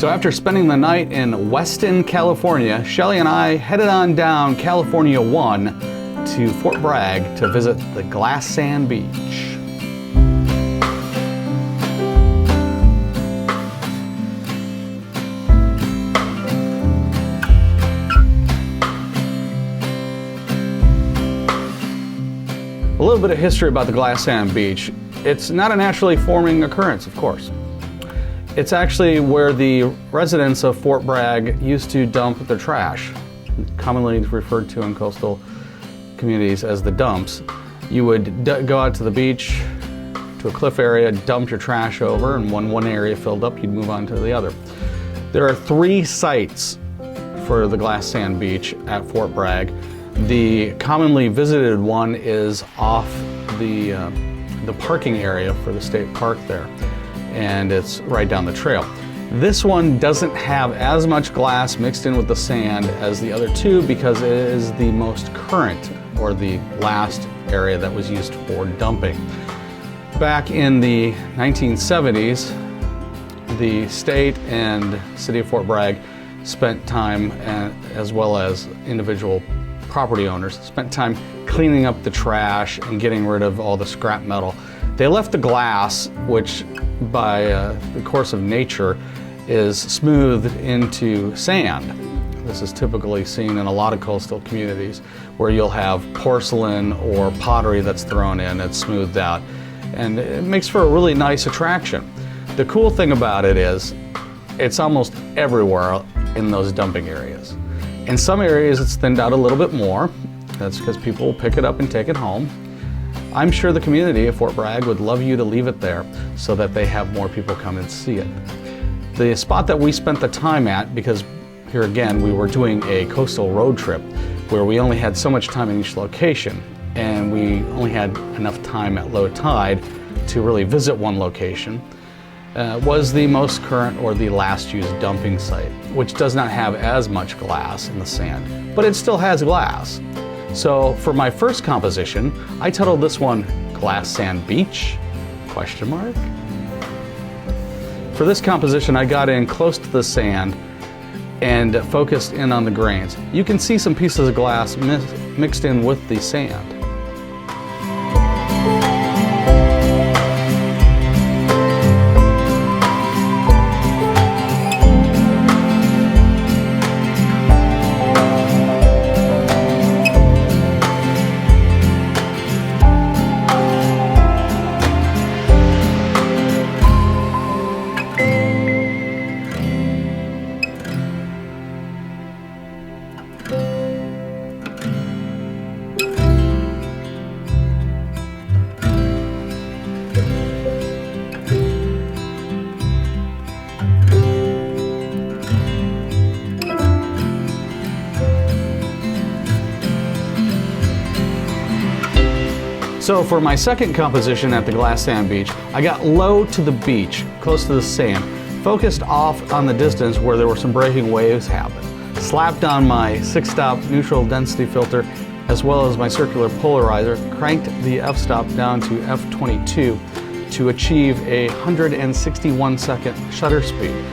So after spending the night in Weston, California, Shelley and I headed on down California 1 to Fort Bragg to visit the glass sand beach. A little bit of history about the glass sand beach. It's not a naturally forming occurrence, of course. It's actually where the residents of Fort Bragg used to dump their trash, commonly referred to in coastal communities as the dumps. You would go out to the beach, to a cliff area, dump your trash over, and when one area filled up, you'd move on to the other. There are 3 sites for the glass sand beach at Fort Bragg. The commonly visited one is off the parking area for the state park there, and it's right down the trail. This one doesn't have as much glass mixed in with the sand as the other 2 because it is the most current, or the last area that was used for dumping. Back in the 1970s, the state and city of Fort Bragg spent time, as well as individual property owners, spent time cleaning up the trash and getting rid of all the scrap metal. They left the glass, which by the course of nature is smoothed into sand. This is typically seen in a lot of coastal communities where you'll have porcelain or pottery that's thrown in, it's smoothed out, and it makes for a really nice attraction. The cool thing about it is it's almost everywhere in those dumping areas. In some areas it's thinned out a little bit more. That's because people will pick it up and take it home. I'm sure the community of Fort Bragg would love you to leave it there so that they have more people come and see it. The spot that we spent the time at, because here again we were doing a coastal road trip where we only had so much time in each location, and we only had enough time at low tide to really visit one location, was the most current, or the last used dumping site, which does not have as much glass in the sand, but it still has glass. So for my first composition, I titled this one Glass Sand Beach, ? For this composition, I got in close to the sand and focused in on the grains. You can see some pieces of glass mixed in with the sand. So for my second composition at the glass sand beach, I got low to the beach, close to the sand, focused off on the distance where there were some breaking waves happen. Slapped on my 6-stop neutral density filter as well as my circular polarizer, cranked the f-stop down to f22 to achieve a 161-second shutter speed.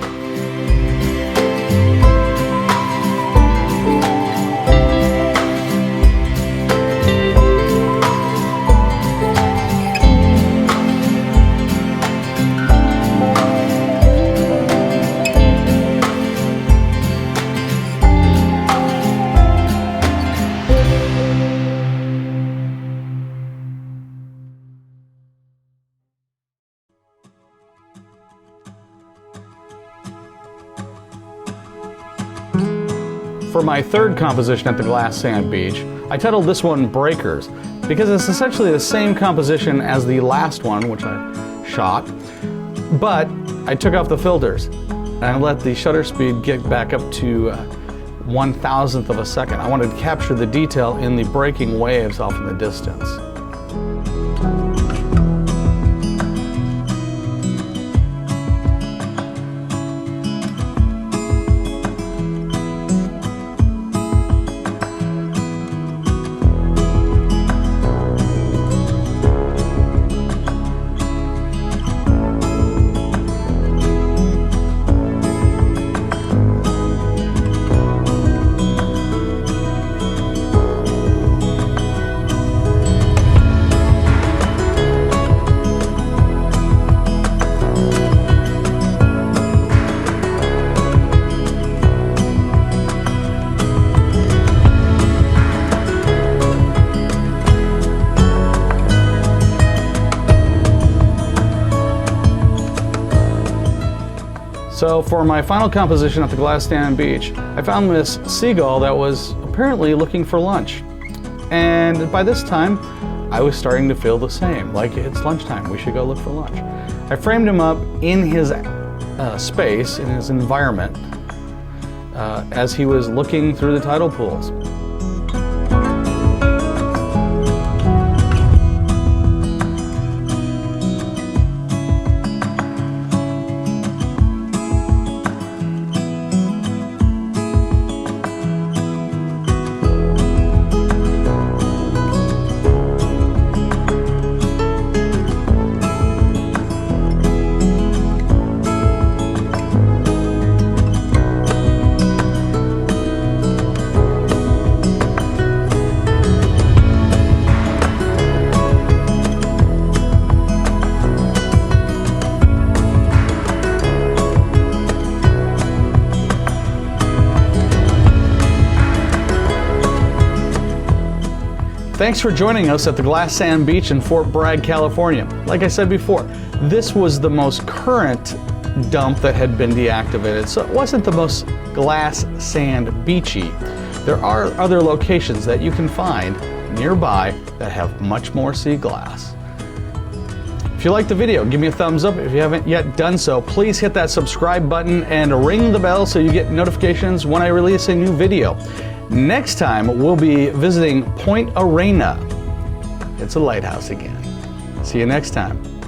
For my third composition at the glass sand beach, I titled this one Breakers, because it's essentially the same composition as the last one, which I shot, but I took off the filters and I let the shutter speed get back up to 1,000th of a second. I wanted to capture the detail in the breaking waves off in the distance. So for my final composition at the Glass Sand Beach, I found this seagull that was apparently looking for lunch. And by this time, I was starting to feel the same, like it's lunchtime, we should go look for lunch. I framed him up in his space, in his environment, as he was looking through the tidal pools. Thanks for joining us at the Glass Sand Beach in Fort Bragg, California. Like I said before, this was the most current dump that had been deactivated, so it wasn't the most glass sand beachy. There are other locations that you can find nearby that have much more sea glass. If you liked the video, give me a thumbs up. If you haven't yet done so, please hit that subscribe button and ring the bell so you get notifications when I release a new video. Next time, we'll be visiting Point Arena. It's a lighthouse again. See you next time.